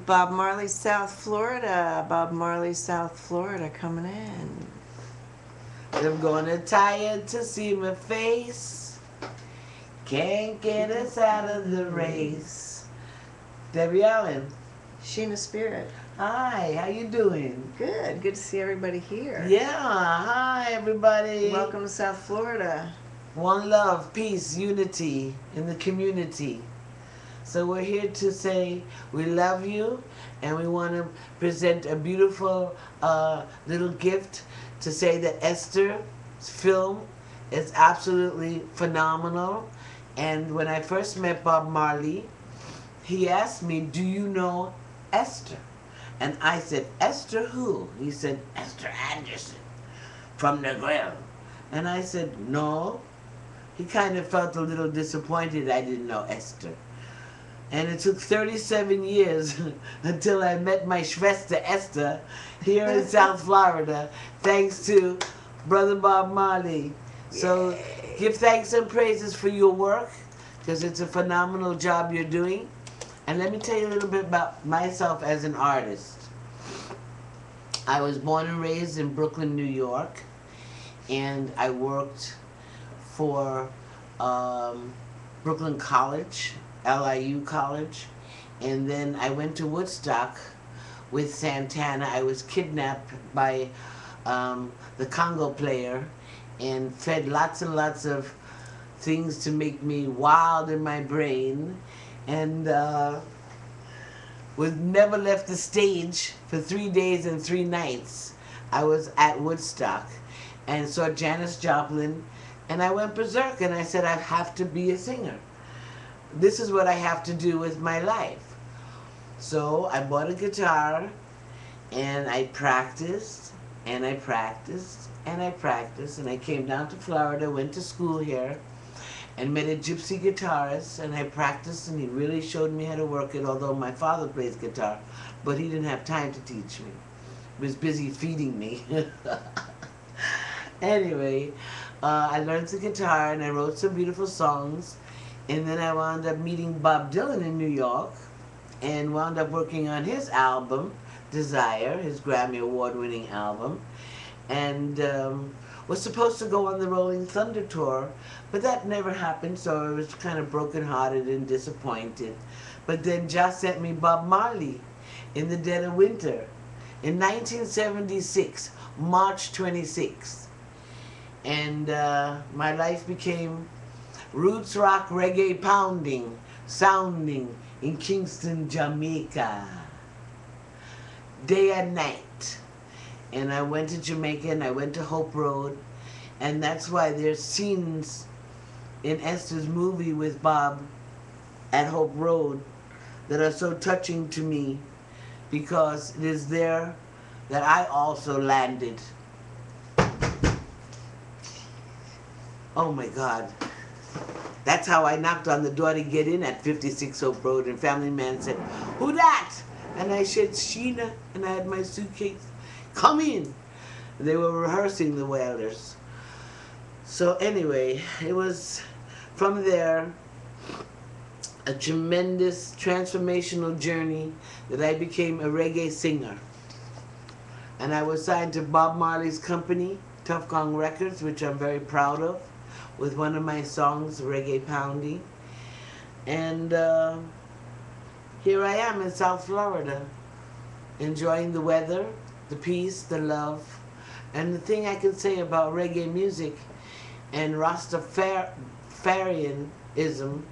Bob Marley, South Florida. Bob Marley, South Florida, coming in. I'm gonna tired to see my face. Can't get us out of the race. Debbie Allen. Sheena Spirit. Hi, how you doing? Good. Good to see everybody here. Yeah, hi everybody. Welcome to South Florida. One love, peace, unity in the community. So we're here to say we love you, and we want to present a beautiful little gift to say that Esther's film is absolutely phenomenal. And when I first met Bob Marley, he asked me, "Do you know Esther?" And I said, "Esther who?" He said, "Esther Anderson from the Grill." And I said, "No." He kind of felt a little disappointed I didn't know Esther. And it took 37 years until I met my Schwester Esther here in South Florida, thanks to Brother Bob Marley. So give thanks and praises for your work, because it's a phenomenal job you're doing. And let me tell you a little bit about myself as an artist. I was born and raised in Brooklyn, New York, and I worked for Brooklyn College, LIU College, and then I went to Woodstock with Santana. I was kidnapped by the Congo player and fed lots and lots of things to make me wild in my brain, and was never left the stage for 3 days and 3 nights. I was at Woodstock and saw Janis Joplin, and I went berserk, and I said, I have to be a singer. This is what I have to do with my life. So I bought a guitar, and I practiced, and I practiced, and I practiced, and I came down to Florida, went to school here, and met a gypsy guitarist, and I practiced, and he really showed me how to work it, although my father plays guitar, but he didn't have time to teach me. He was busy feeding me. Anyway, I learned the guitar, and I wrote some beautiful songs. And then I wound up meeting Bob Dylan in New York and wound up working on his album, Desire, his Grammy Award-winning album. And was supposed to go on the Rolling Thunder tour, but that never happened, so I was kind of brokenhearted and disappointed. But then Josh sent me Bob Marley in the dead of winter in 1976, March 26th. And my life became roots rock reggae pounding, sounding in Kingston, Jamaica, day and night. And I went to Jamaica, and I went to Hope Road, and that's why there's scenes in Esther's movie with Bob at Hope Road that are so touching to me, because it is there that I also landed. Oh my God. That's how I knocked on the door to get in at 56 Hope Road, and Family Man said, "Who that?" And I said, "Sheena," and I had my suitcase. "Come in." They were rehearsing the Wailers. So anyway, it was from there a tremendous transformational journey that I became a reggae singer. And I was signed to Bob Marley's company, Tough Gong Records, which I'm very proud of, with one of my songs, Reggae Pounding. And here I am in South Florida, enjoying the weather, the peace, the love. And the thing I can say about reggae music and Rastafarianism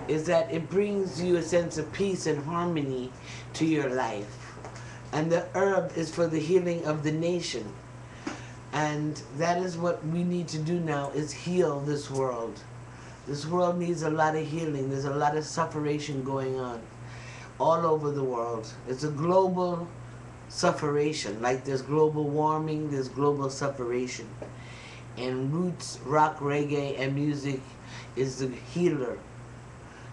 is that it brings you a sense of peace and harmony to your life. And the herb is for the healing of the nation. And that is what we need to do now, is heal this world. This world needs a lot of healing. There's a lot of sufferation going on all over the world. It's a global sufferation. Like there's global warming, there's global sufferation. And roots, rock, reggae, and music is the healer.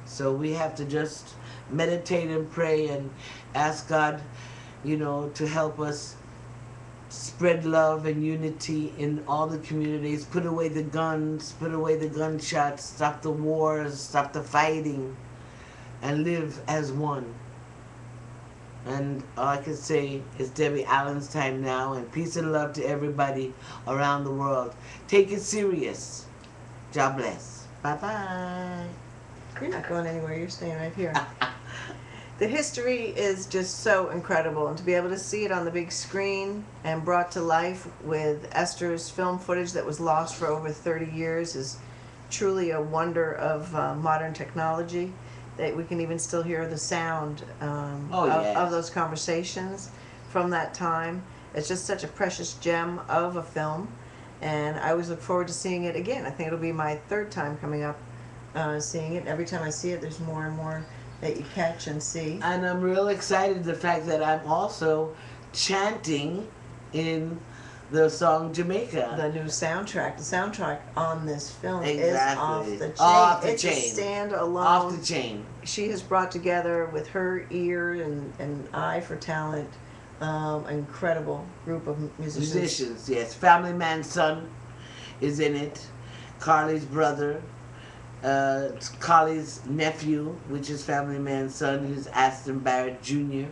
So we have to just meditate and pray and ask God, you know, to help us spread love and unity in all the communities, put away the guns, put away the gunshots, stop the wars, stop the fighting, and live as one. And all I can say is Debbie Allen's time now, and peace and love to everybody around the world. Take it serious. God bless. Bye-bye. You're not going anywhere. You're staying right here. The history is just so incredible, and to be able to see it on the big screen and brought to life with Esther's film footage that was lost for over 30 years is truly a wonder of modern technology, that we can even still hear the sound of those conversations from that time. It's just such a precious gem of a film, and I always look forward to seeing it again. I think it'll be my third time coming up seeing it. And every time I see it, there's more and more that you catch and see. And I'm real excited the fact that I'm also chanting in the song Jamaica. The new soundtrack. The soundtrack on this film Exactly. is off the chain. Off the it's chain. a stand-alone. Off the chain. She has brought together with her ear and eye for talent an incredible group of musicians. Musicians, yes. Family Man's son is in it. Carly's brother. Carly's nephew, which is Family Man's son, who's Aston Barrett Jr.,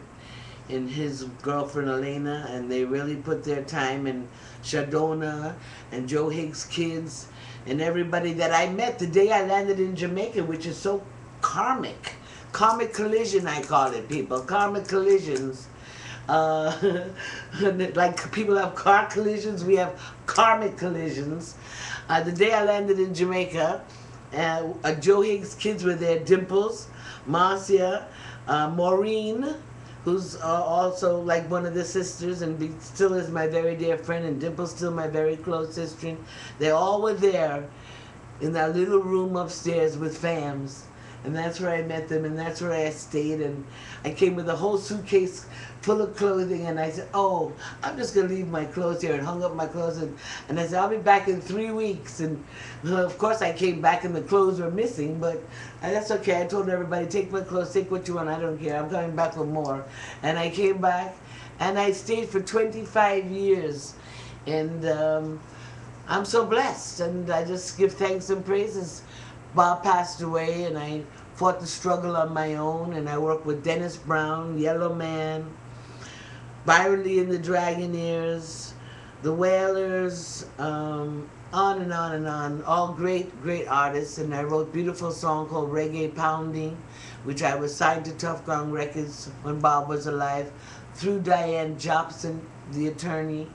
and his girlfriend Elena, and they really put their time in Shadona and Joe Higgs' kids and everybody that I met the day I landed in Jamaica, which is so karmic. Karmic collision, I call it, people. Karmic collisions. Like people have car collisions, we have karmic collisions. The day I landed in Jamaica, Joe Higgs' kids were there, Dimples, Marcia, Maureen, who's also like one of the sisters and still is my very dear friend, and Dimple's still my very close sister. They all were there in that little room upstairs with fams, and that's where I met them, and that's where I stayed, and I came with a whole suitcase full of clothing, and I said, oh, I'm just going to leave my clothes here, and hung up my clothes, and I said, I'll be back in 3 weeks, and of course I came back and the clothes were missing, but that's okay. I told everybody, take my clothes, take what you want, I don't care, I'm coming back for more. And I came back, and I stayed for 25 years, and I'm so blessed, and I just give thanks and praises. Bob passed away, and I fought the struggle on my own, and I worked with Dennis Brown, Yellow Man, Byron Lee and the Dragonaires, the Wailers, on and on and on. All great, great artists, and I wrote a beautiful song called Reggae Pounding, which I was signed to Tough Gong Records when Bob was alive, through Diane Jobson, the attorney.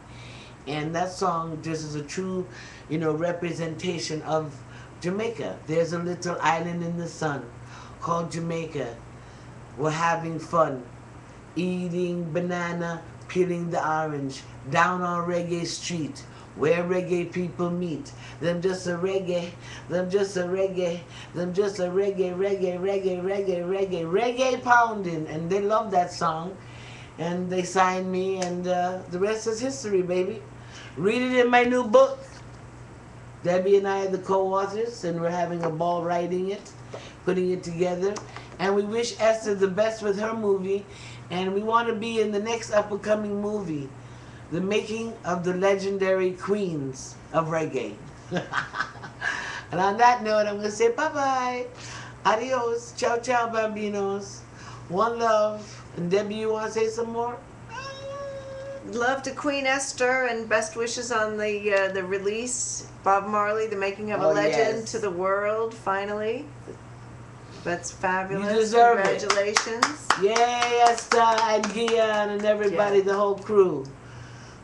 And that song just is a true, representation of Jamaica. There's a little island in the sun called Jamaica. We're having fun, eating banana, peeling the orange, down on Reggae Street, where reggae people meet. Them just a reggae, them just a reggae, them just a reggae, reggae, reggae, reggae, reggae, reggae pounding. And they love that song, and they signed me, and the rest is history, baby. Read it in my new book. Debbie and I are the co-authors, and we're having a ball writing it, putting it together. And we wish Esther the best with her movie, and we want to be in the next up-and-coming movie, The Making of the Legendary Queens of Reggae. And on that note, I'm going to say bye-bye. Adios. Ciao, ciao, bambinos. One love. And Debbie, you want to say some more? Love to Queen Esther, and best wishes on the release. Bob Marley, The Making of a Legend, yes, to the world, finally. That's fabulous. You deserve Congratulations. it. Yay, Esther and Gian and everybody, the whole crew.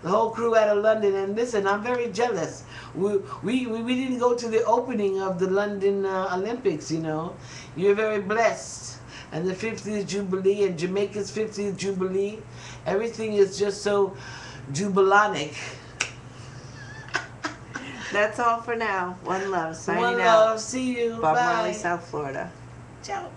The whole crew out of London. And listen, I'm very jealous. We didn't go to the opening of the London Olympics, You're very blessed. And the 50th Jubilee and Jamaica's 50th Jubilee. Everything is just so jubilonic. That's all for now. One love. Signing One out. love. See you. Bob Bye. Marley, South Florida. Ciao.